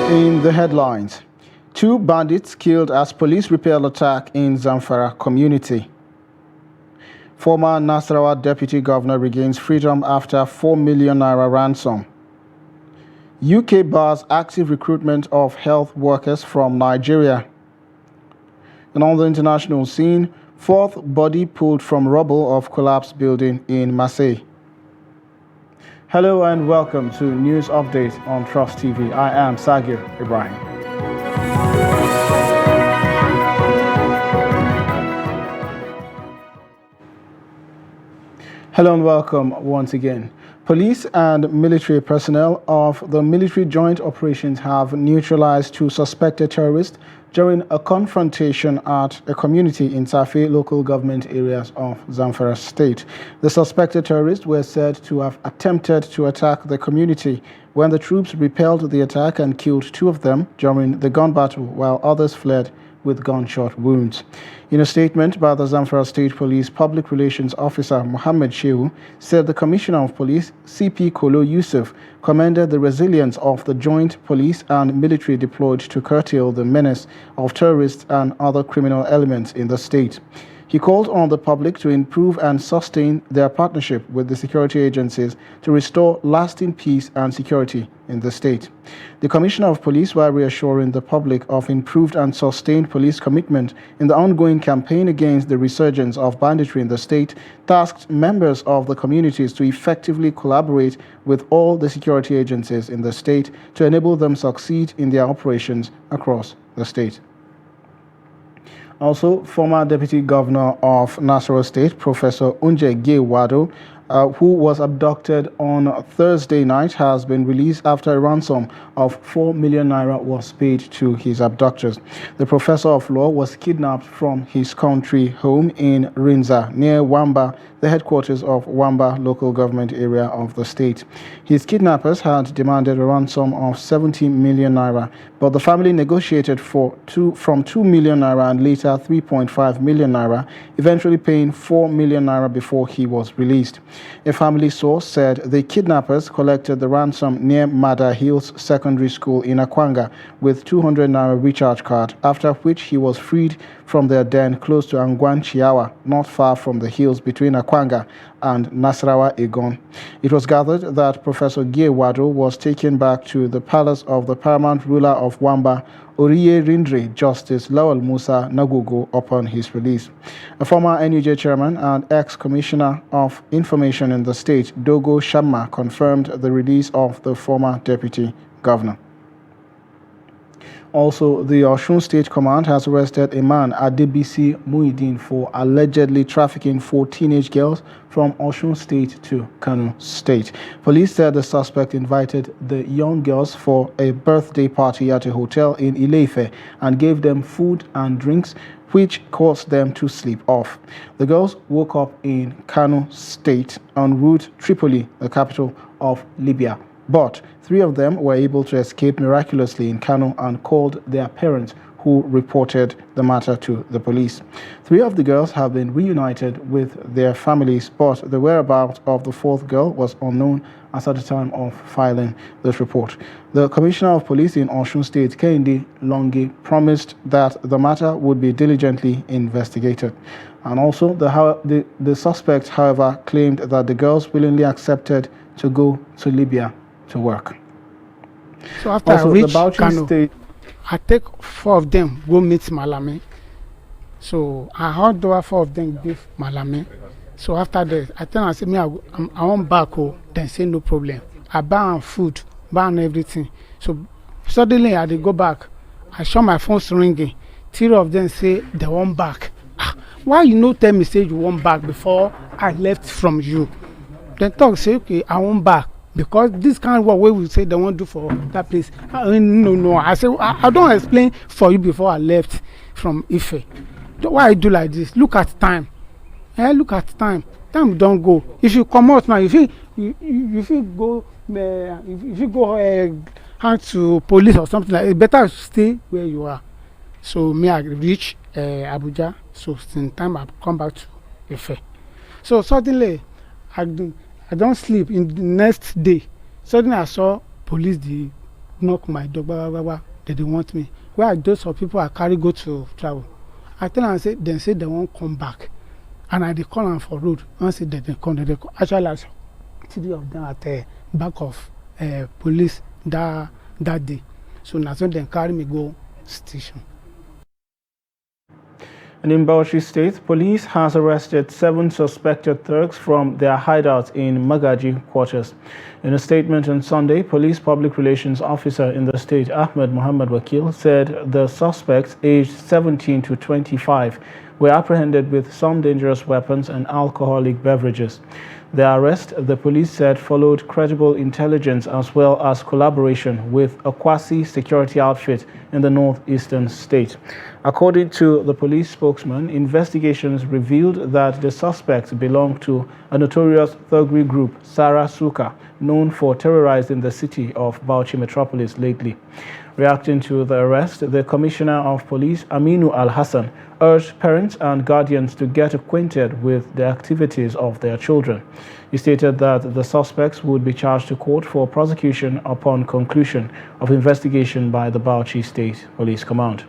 In the headlines, 2 bandits killed as police repel attack in Zamfara community. Former Nasarawa deputy governor regains freedom after 4 million naira ransom. UK bars active recruitment of health workers from Nigeria. And on the international scene, 4th body pulled from rubble of collapsed building in Marseille. Hello and welcome to News Update on Trust TV. I am Sagir Ibrahim. Hello and welcome once again. Police and military personnel of the Military Joint Operations have neutralized 2 suspected terrorists during a confrontation at a community in Tafe local government areas of Zamfara state. The suspected terrorists were said to have attempted to attack the community when the troops repelled the attack and killed 2 of them during the gun battle, while others fled with gunshot wounds. In a statement by the Zamfara State Police Public Relations Officer Mohammed Shehu said the Commissioner of Police, CP Kolo Yusuf, commended the resilience of the joint police and military deployed to curtail the menace of terrorists and other criminal elements in the state. He called on the public to improve and sustain their partnership with the security agencies to restore lasting peace and security in the state. The Commissioner of Police, while reassuring the public of improved and sustained police commitment in the ongoing campaign against the resurgence of banditry in the state, tasked members of the communities to effectively collaborate with all the security agencies in the state to enable them succeed in their operations across the state. Also, former Deputy Governor of Nasarawa State, Professor Unje Wado, who was abducted on Thursday night, has been released after a ransom of 4 million naira was paid to his abductors. The professor of law was kidnapped from his country home in Rinza, near Wamba, the headquarters of Wamba local government area of the state. His kidnappers had demanded a ransom of 70 million naira, but the family negotiated from 2 million naira and later 3.5 million naira, eventually paying 4 million naira before he was released. A family source said the kidnappers collected the ransom near Mada Hills Secondary School in Akwanga with 200 naira recharge card, after which he was freed from their den close to Angwan Chiawa, not far from the hills between Akwanga and Nasarawa Egon. It was gathered that Professor Wado was taken back to the palace of the paramount ruler of Wamba, Oriye Rindre Justice Lawal Musa Nagugo, upon his release. A former NUJ chairman and ex-commissioner of information in the state, Dogo Shamma, confirmed the release of the former deputy governor. Also, the Osun State Command has arrested a man, Adebisi Muideen, for allegedly trafficking 4 teenage girls from Osun State to Kano State. Police said the suspect invited the young girls for a birthday party at a hotel in Ile-Ife and gave them food and drinks, which caused them to sleep off. The girls woke up in Kano State en route Tripoli, the capital of Libya. But 3 of them were able to escape miraculously in Kano and called their parents, who reported the matter to the police. 3 of the girls have been reunited with their families, but the whereabouts of the 4th girl was unknown as at the time of filing this report. The Commissioner of Police in Osun State, Kehinde Longi, promised that the matter would be diligently investigated. And also, the suspect, however, claimed that the girls willingly accepted to go to Libya to work. So after I reach Kano, I take 4 of them go meet Malame. So I heard over 4 of them give Malame. So after that, I tell them, I say, I want back. Then say no problem. I buy food, buy everything. So suddenly I go back. I saw my phone ringing. 3 of them say they want back. Why you no tell me say you want back before I left from you? Then talk say, okay, I want back. Because this kind of work we will say they won't do for that place. No. I say I don't explain for you before I left from Ife. Why I do like this? Look at time. Look at time. Time don't go. If you come out now, if you go hand to police or something like, it better stay where you are. So me I reach Abuja. So in time I come back to Ife. So suddenly I don't sleep. In the next day, suddenly I saw police knock my door, blah, blah, blah, they don't want me. Where those of people I carry go to travel. I tell them, say they won't come back. And I call them for road. I say they come. Actually, like 3 of them at the back of police that day. So now so they carry me go station. And in Bauchi State, police has arrested 7 suspected thugs from their hideout in Magaji quarters. In a statement on Sunday, Police Public Relations Officer in the state, Ahmed Muhammad Wakil, said the suspects, aged 17 to 25, were apprehended with some dangerous weapons and alcoholic beverages. The arrest, the police said, followed credible intelligence as well as collaboration with a quasi-security outfit in the northeastern state. According to the police spokesman, investigations revealed that the suspects belonged to a notorious thuggery group, Sara Suka, known for terrorizing the city of Bauchi metropolis lately. Reacting to the arrest, the Commissioner of Police, Aminu Al-Hassan, urged parents and guardians to get acquainted with the activities of their children. He stated that the suspects would be charged to court for prosecution upon conclusion of investigation by the Bauchi State Police Command.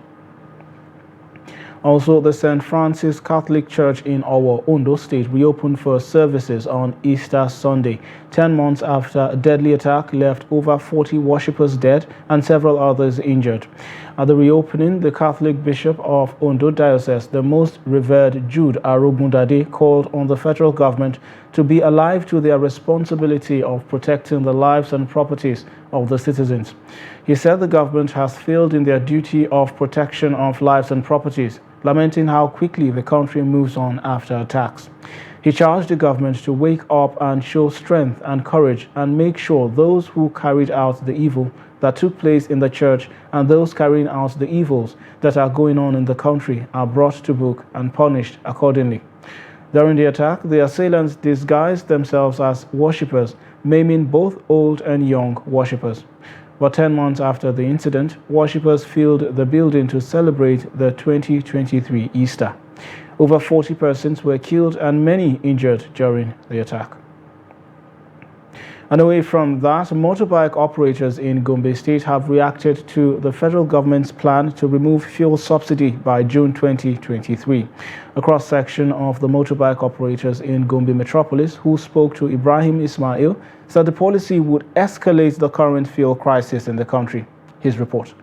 Also, the St. Francis Catholic Church in Owo, Ondo State, reopened for services on Easter Sunday, 10 months after a deadly attack left over 40 worshippers dead and several others injured. At the reopening, the Catholic Bishop of Ondo Diocese, the Most Revered Jude Arobundade, called on the federal government to be alive to their responsibility of protecting the lives and properties of the citizens. He said the government has failed in their duty of protection of lives and properties, lamenting how quickly the country moves on after attacks. He charged the government to wake up and show strength and courage and make sure those who carried out the evil that took place in the church and those carrying out the evils that are going on in the country are brought to book and punished accordingly. During the attack, the assailants disguised themselves as worshippers, maiming both old and young worshippers. But 10 months after the incident, worshippers filled the building to celebrate the 2023 Easter. Over 40 persons were killed and many injured during the attack. And away from that, motorbike operators in Gombe State have reacted to the federal government's plan to remove fuel subsidy by June 2023. A cross-section of the motorbike operators in Gombe Metropolis, who spoke to Ibrahim Ismail, said the policy would escalate the current fuel crisis in the country. His report.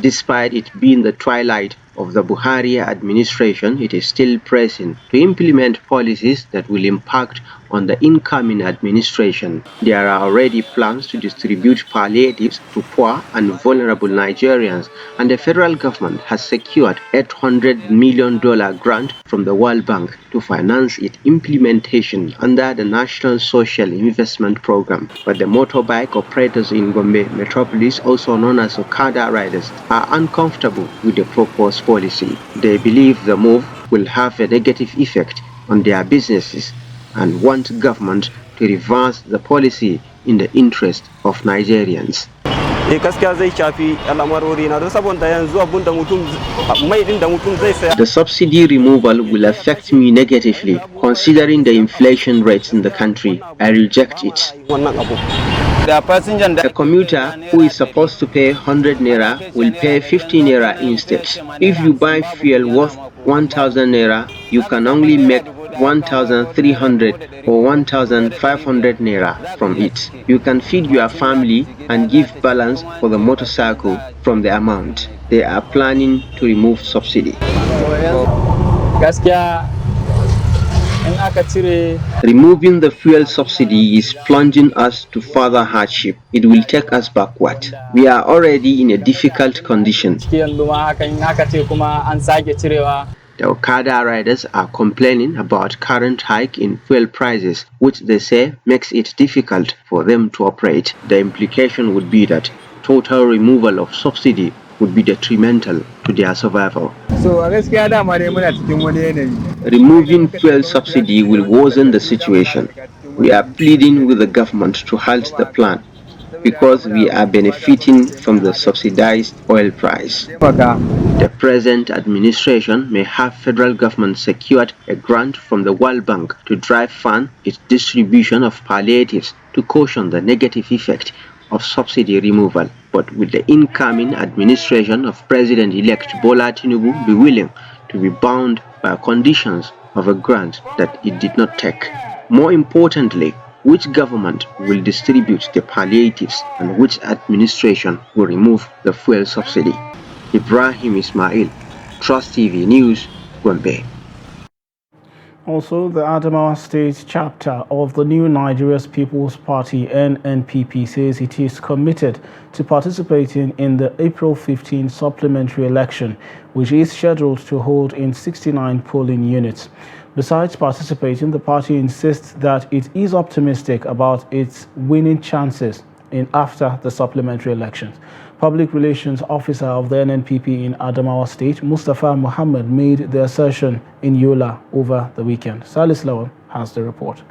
Despite it being the twilight of the Buhari administration, it is still pressing to implement policies that will impact on the incoming administration. There are already plans to distribute palliatives to poor and vulnerable Nigerians, and the federal government has secured $800 million grant from the World Bank to finance its implementation under the National Social Investment Program. But the motorbike operators in Gombe Metropolis, also known as Okada riders, are uncomfortable with the proposed policy. They believe the move will have a negative effect on their businesses and want government to reverse the policy in the interest of Nigerians. The subsidy removal will affect me negatively, considering the inflation rates in the country. I reject it. A commuter who is supposed to pay 100 naira will pay 50 naira instead. If you buy fuel worth 1,000 naira, you can only make 1,300 or 1,500 naira from it. You can feed your family and give balance for the motorcycle from the amount. They are planning to remove subsidy. Removing the fuel subsidy is plunging us to further hardship. It will take us backward. We are already in a difficult condition. The Okada riders are complaining about current hike in fuel prices, which they say makes it difficult for them to operate. The implication would be that total removal of subsidy would be detrimental to their survival. Removing fuel subsidy will worsen the situation. We are pleading with the government to halt the plan because we are benefiting from the subsidized oil price. The present administration may have federal government secured a grant from the World Bank to drive fund its distribution of palliatives to cushion the negative effect of subsidy removal, but will the incoming administration of President-elect Bola Tinubu be willing to be bound by conditions of a grant that it did not take? More importantly, which government will distribute the palliatives and which administration will remove the fuel subsidy? Ibrahim Ismail, Trust TV News, Gombe. Also, the Adamawa State chapter of the New Nigeria's People's Party (NNPP) says it is committed to participating in the April 15 supplementary election, which is scheduled to hold in 69 polling units. Besides participating, the party insists that it is optimistic about its winning chances after the supplementary elections. Public Relations Officer of the NNPP in Adamawa State, Mustafa Muhammad, made the assertion in Yola over the weekend. Salis Lawan has the report.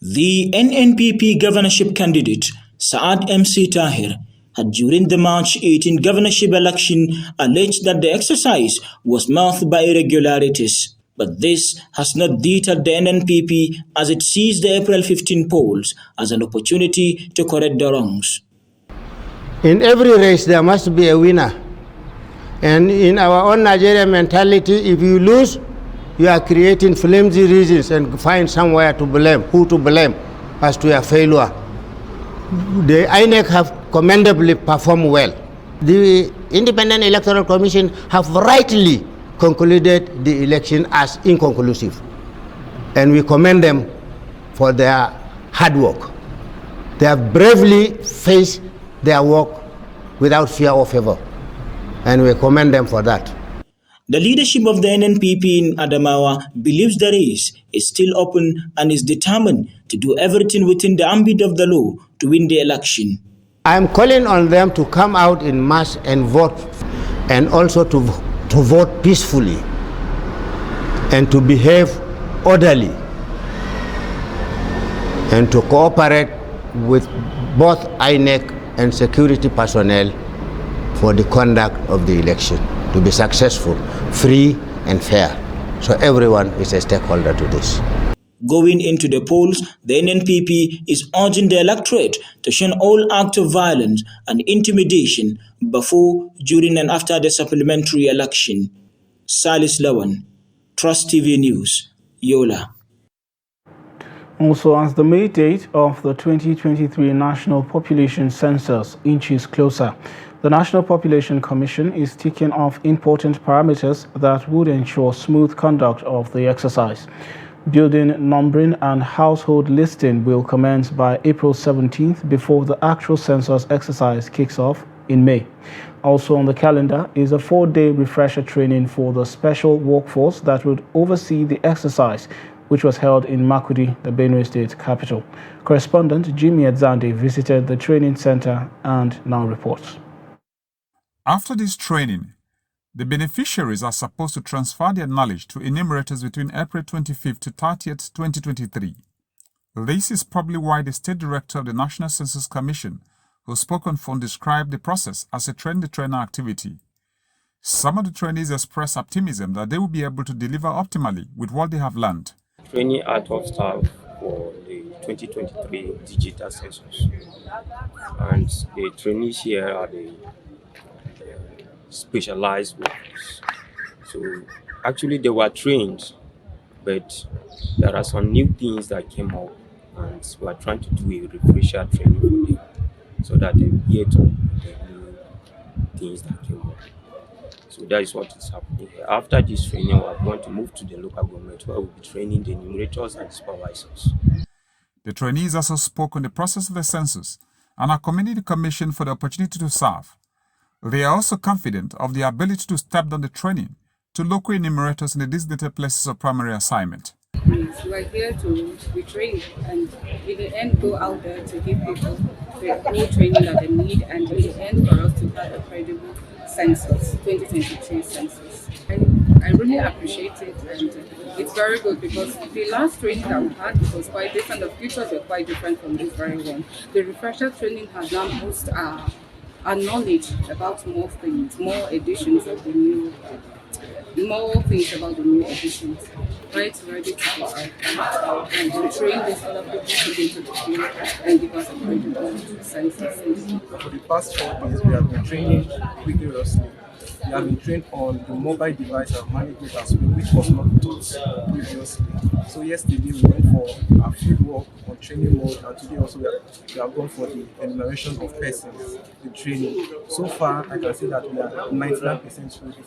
The NNPP governorship candidate, Saad MC Tahir, had during the March 18 governorship election alleged that the exercise was marked by irregularities. But this has not deterred the NNPP as it sees the April 15 polls as an opportunity to correct the wrongs. In every race, there must be a winner. And in our own Nigerian mentality, if you lose, you are creating flimsy reasons and find somewhere to blame, who to blame as to your failure. The INEC have commendably performed well. The Independent Electoral Commission have rightly concluded the election as inconclusive. And we commend them for their hard work. They have bravely faced their work without fear or favor, and we commend them for that. The leadership of the NNPP in Adamawa believes the race is still open and is determined to do everything within the ambit of the law to win the election. I am calling on them to come out in mass and vote, and also to vote peacefully and to behave orderly and to cooperate with both INEC and security personnel for the conduct of the election to be successful, free and fair. So everyone is a stakeholder to this. Going into the polls, the NNPP is urging the electorate to shun all acts of violence and intimidation before, during and after the supplementary election. Salis Lawan, Trust TV News, Yola. Also, as the May date of the 2023 National Population Census inches closer, the National Population Commission is ticking off important parameters that would ensure smooth conduct of the exercise. Building numbering and household listing will commence by April 17th before the actual census exercise kicks off in May. Also on the calendar is a 4-day refresher training for the special workforce that would oversee the exercise, which was held in Makurdi, the Benue State capital. Correspondent Jimmy Edzande visited the training center and now reports. After this training, the beneficiaries are supposed to transfer their knowledge to enumerators between April 25th to 30th, 2023. This is probably why the State Director of the National Census Commission, who spoke on phone, described the process as a train-the-trainer activity. Some of the trainees expressed optimism that they will be able to deliver optimally with what they have learned. Training out of staff for the 2023 digital census, and the trainees here are the specialized workers. So actually they were trained, but there are some new things that came up, and we are trying to do a refresher training for them so that they get up with the new things that came up. So that is what is happening here. After this training, we are going to move to the local government where we'll be training the enumerators and supervisors. The trainees also spoke on the process of the census and are commending the Commission for the opportunity to serve. They are also confident of the ability to step down the training to local enumerators in the designated places of primary assignment. We are here to be trained and in the end go out there to give people the whole training that they need, and in the end for us to have a credible census, 2023 census. And I really appreciate it, and it's very good because the last training that we had was quite different. The features were quite different from this very one. The refresher training has now boosted our knowledge about more things, more editions of the new more things about the new editions. Right, ready to go out and to train these other people to get to the field and give us a credible census. For the past 4 days, we have been training rigorously. We have been trained on the mobile device and management as well, which was not taught previously. So yesterday we went for our field work on training mode, and today also we have gone for the enumeration of persons, the training. So far, I can say that we are 99% ready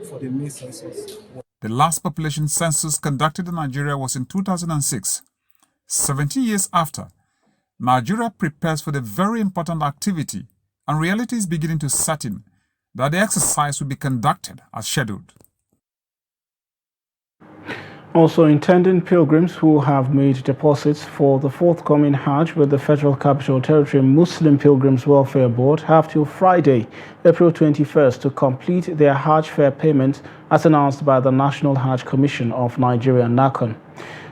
for the May census. The last population census conducted in Nigeria was in 2006. 70 years after, Nigeria prepares for the very important activity, and reality is beginning to set in that the exercise will be conducted as scheduled. Also, intending pilgrims who have made deposits for the forthcoming Hajj with the Federal Capital Territory Muslim Pilgrims Welfare Board have till Friday, April 21st to complete their Hajj fare payments as announced by the National Hajj Commission of Nigeria, NACON.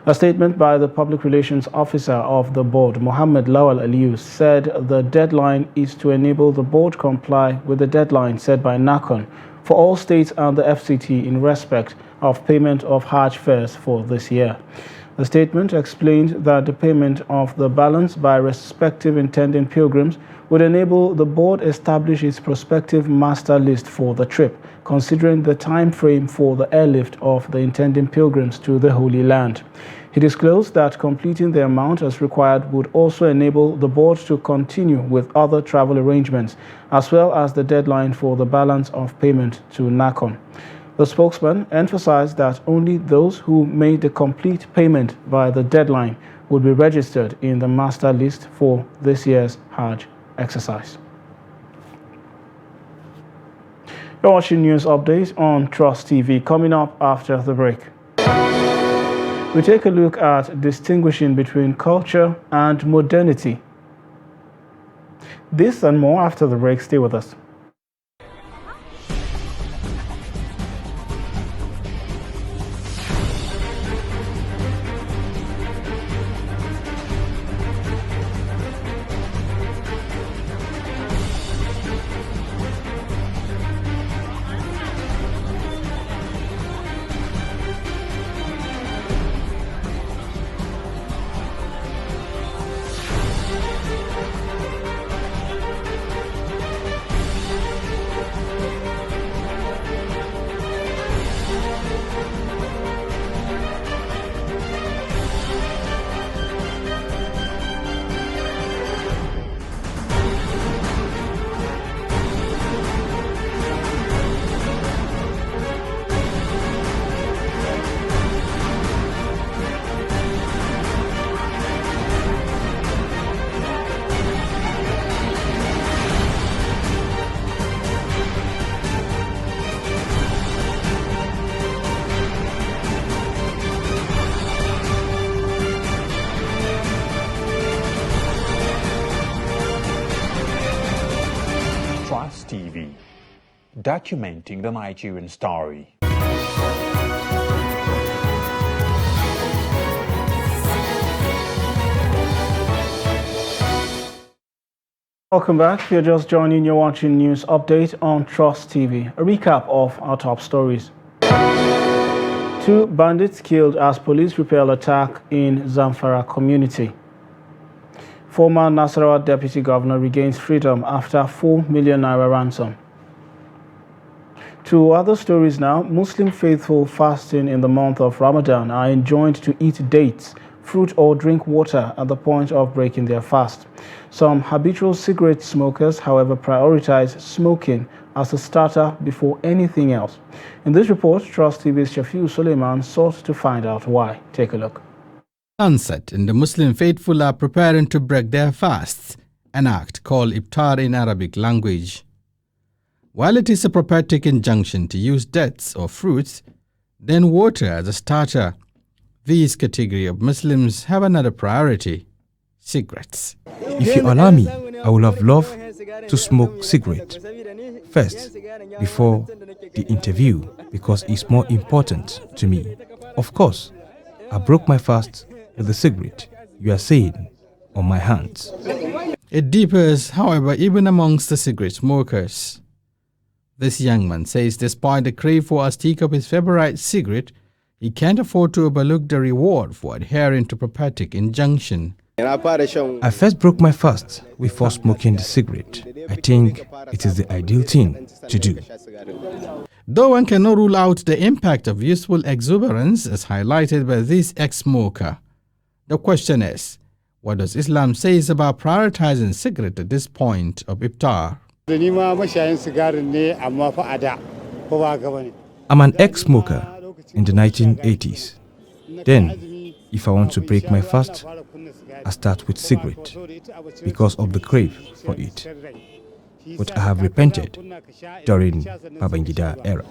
A statement by the Public Relations Officer of the board, Mohammed Lawal Aliyu, said the deadline is to enable the board comply with the deadline set by NACON for all states and the FCT in respect of payment of Hajj fares for this year. The statement explained that the payment of the balance by respective intending pilgrims would enable the board establish its prospective master list for the trip, considering the time frame for the airlift of the intending pilgrims to the Holy Land. He disclosed that completing the amount as required would also enable the board to continue with other travel arrangements, as well as the deadline for the balance of payment to NACON. The spokesman emphasized that only those who made the complete payment by the deadline would be registered in the master list for this year's Hajj exercise. You're watching news updates on Trust TV. Coming up after the break, we take a look at distinguishing between culture and modernity. This and more after the break. Stay with us. TV, documenting the Nigerian story. Welcome back. If you're just joining, you're watching News Update on Trust TV. A recap of our top stories. 2 bandits killed as police repel attack in Zamfara community. Former Nasarawa Deputy Governor regains freedom after 4 million naira ransom. 2 other stories now. Muslim faithful fasting in the month of Ramadan are enjoined to eat dates, fruit or drink water at the point of breaking their fast. Some habitual cigarette smokers, however, prioritize smoking as a starter before anything else. In this report, Trust TV's Shafiu Suleiman sought to find out why. Take a look. Sunset and the Muslim faithful are preparing to break their fasts, an act called iftar in Arabic language. While it is a prophetic injunction to use dates or fruits, then water as a starter, these category of Muslims have another priority: cigarettes. If you allow me, I would have loved to smoke cigarette first before the interview because it's more important to me. Of course, I broke my fast with the cigarette you are saying on my hands. It differs, however, even amongst the cigarette smokers. This young man says despite the crave for a stick of his favorite cigarette, he can't afford to overlook the reward for adhering to prophetic injunction. I first broke my fast before smoking the cigarette. I think it is the ideal thing to do. Though one cannot rule out the impact of youthful exuberance as highlighted by this ex-smoker, the question is, what does Islam say about prioritizing cigarette at this point of iftar? I'm an ex-smoker in the 1980s. Then, if I want to break my fast, I start with cigarette because of the crave for it. But I have repented during Babangida era.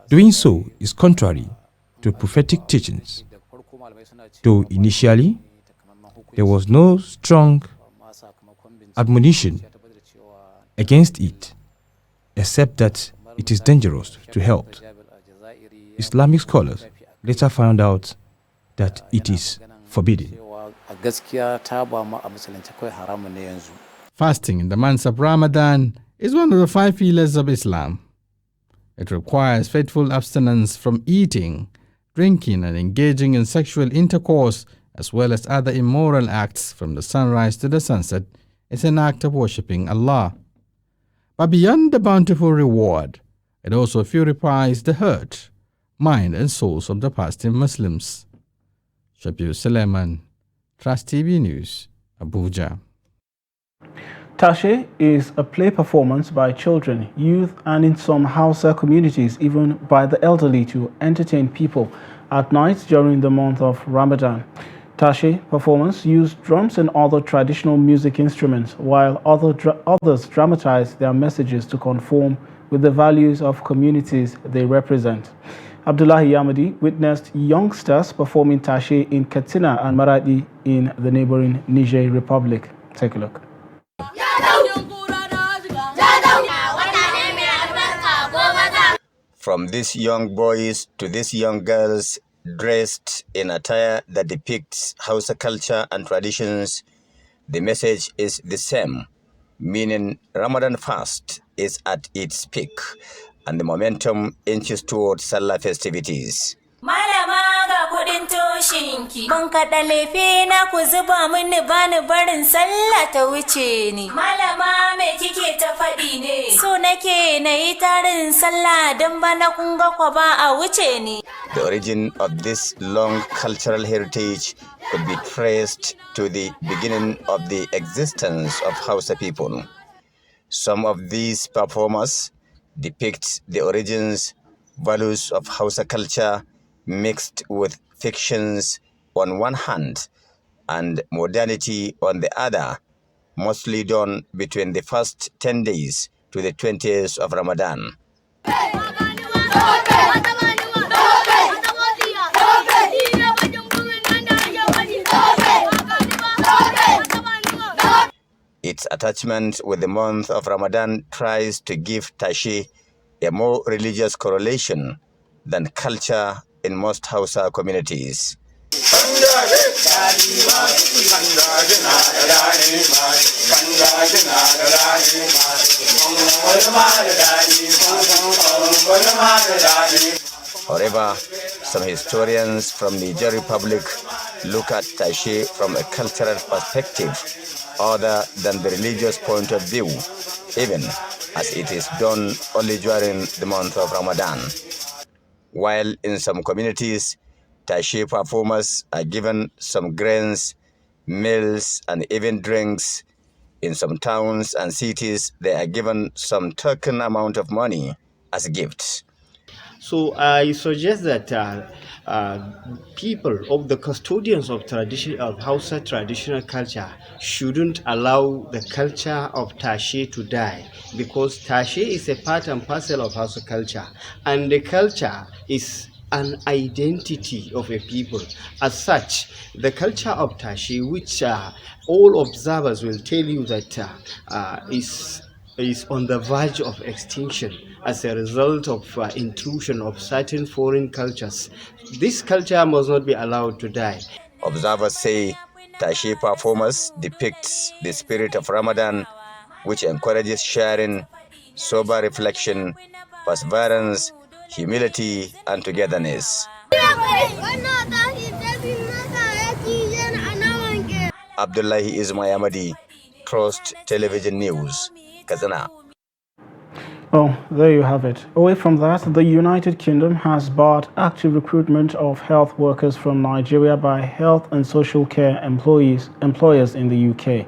Doing so is contrary to prophetic teachings. Though initially there was no strong admonition against it, except that it is dangerous to health. Islamic scholars later found out that it is forbidden. Fasting in the months of Ramadan is one of the 5 pillars of Islam. It requires faithful abstinence from eating, drinking, and engaging in sexual intercourse, as well as other immoral acts from the sunrise to the sunset. It's an act of worshipping Allah. But beyond the bountiful reward, it also purifies the heart, mind, and souls of the fasting Muslims. Shabir Suleiman, Trust TV News, Abuja. Tashe is a play performance by children, youth, and in some Hausa communities, even by the elderly, to entertain people at night during the month of Ramadan. Tashe performance used drums and other traditional music instruments, while others dramatize their messages to conform with the values of communities they represent. Abdullahi Yamadi witnessed youngsters performing Tashe in Katsina and Maradi in the neighboring Niger Republic. Take a look. From these young boys to these young girls dressed in attire that depicts Hausa culture and traditions, the message is the same, meaning Ramadan fast is at its peak and the momentum inches towards Salah festivities. Malama ga kudin toshinki mun kada lefe na ku zuba mini bani barin sallah ta wuce ni. Malama me kike ta faɗi ne? So nake nayi tarin sallah dan bana kun ga ko ba a wuce ni. The origin of this long cultural heritage could be traced to the beginning of the existence of Hausa people. Some of these performers depict the origins, values of Hausa culture mixed with fictions on one hand and modernity on the other, mostly done between the first 10 days to the 20th of Ramadan. Its attachment with the month of Ramadan tries to give Tashe a more religious correlation than culture in most Hausa communities. However, some historians from the Niger Republic look at Tashe from a cultural perspective other than the religious point of view, even as it is done only during the month of Ramadan. While in some communities, Tashe performers are given some grains, meals, and even drinks. In some towns and cities, they are given some token amount of money as gifts. So I suggest that people of the custodians of Hausa traditional culture shouldn't allow the culture of Tashe to die, because Tashe is a part and parcel of Hausa culture, and the culture is an identity of a people. As such, the culture of Tashe, which all observers will tell you that is on the verge of extinction as a result of intrusion of certain foreign cultures. This culture must not be allowed to die. Observers say Tashe performance depicts the spirit of Ramadan, which encourages sharing, sober reflection, perseverance, humility, and togetherness. Abdullahi Ismail Trust Television News, Kazana. Well, there you have it. Away from that, the United Kingdom has barred active recruitment of health workers from Nigeria by health and social care employers in the UK.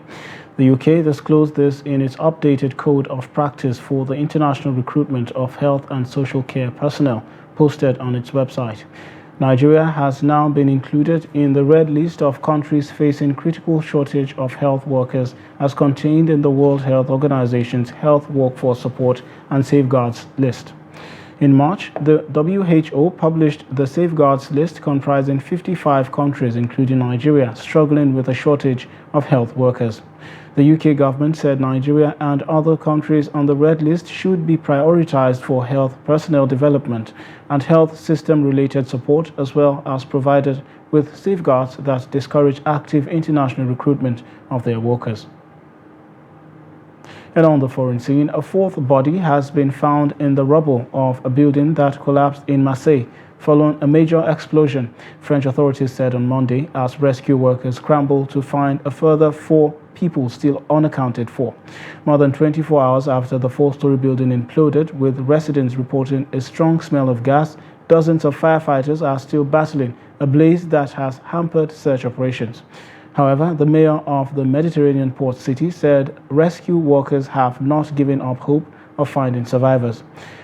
The UK disclosed this in its updated Code of Practice for the international recruitment of health and social care personnel, posted on its website. Nigeria has now been included in the red list of countries facing critical shortage of health workers as contained in the World Health Organization's Health Workforce Support and Safeguards list. In March, the WHO published the Safeguards list comprising 55 countries, including Nigeria, struggling with a shortage of health workers. The UK government said Nigeria and other countries on the red list should be prioritized for health personnel development and health system-related support, as well as provided with safeguards that discourage active international recruitment of their workers. And on the foreign scene, a fourth body has been found in the rubble of a building that collapsed in Marseille following a major explosion, French authorities said on Monday, as rescue workers scrambled to find a further 4 people still unaccounted for. More than 24 hours after the 4-story building imploded, with residents reporting a strong smell of gas, dozens of firefighters are still battling a blaze that has hampered search operations. However, the mayor of the Mediterranean port city said rescue workers have not given up hope of finding survivors.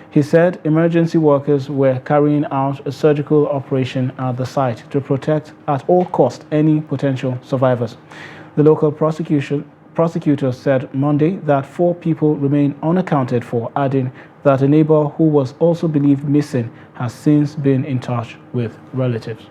He said emergency workers were carrying out a surgical operation at the site to protect at all costs any potential survivors. The local prosecutor said Monday that 4 people remain unaccounted for, adding that a neighbor who was also believed missing has since been in touch with relatives.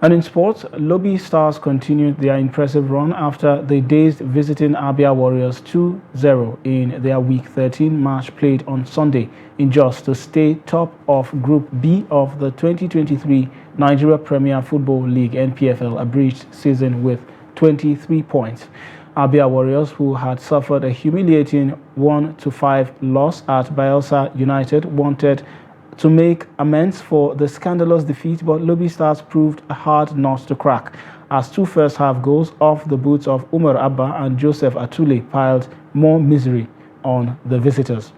And in sports, Lobby Stars continued their impressive run after they dazed visiting Abia Warriors 2-0 in their Week 13 match played on Sunday in Jos to stay top of Group B of the 2023 Nigeria Premier Football League NPFL abridged season with 23 points. Abia Warriors, who had suffered a humiliating 1-5 loss at Bayelsa United, wanted to make amends for the scandalous defeat, but Lobby Stars proved a hard nut to crack as 2 first-half goals off the boots of Umar Abba and Joseph Atule piled more misery on the visitors.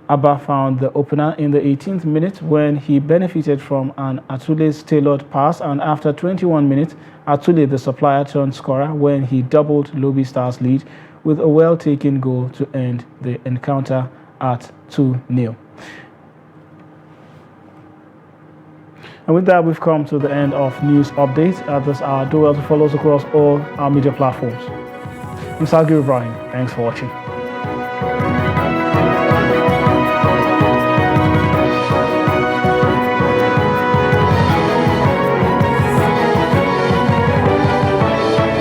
Abba found the opener in the 18th minute when he benefited from an Atule's tailored pass, and after 21 minutes, Atule, the supplier, turned scorer when he doubled Lobby Stars' lead with a well-taken goal to end the encounter at 2-0. And with that, we've come to the end of news updates at this hour. Do well to follow us across all our media platforms. I'm Sagir Ibrahim. Thanks for watching.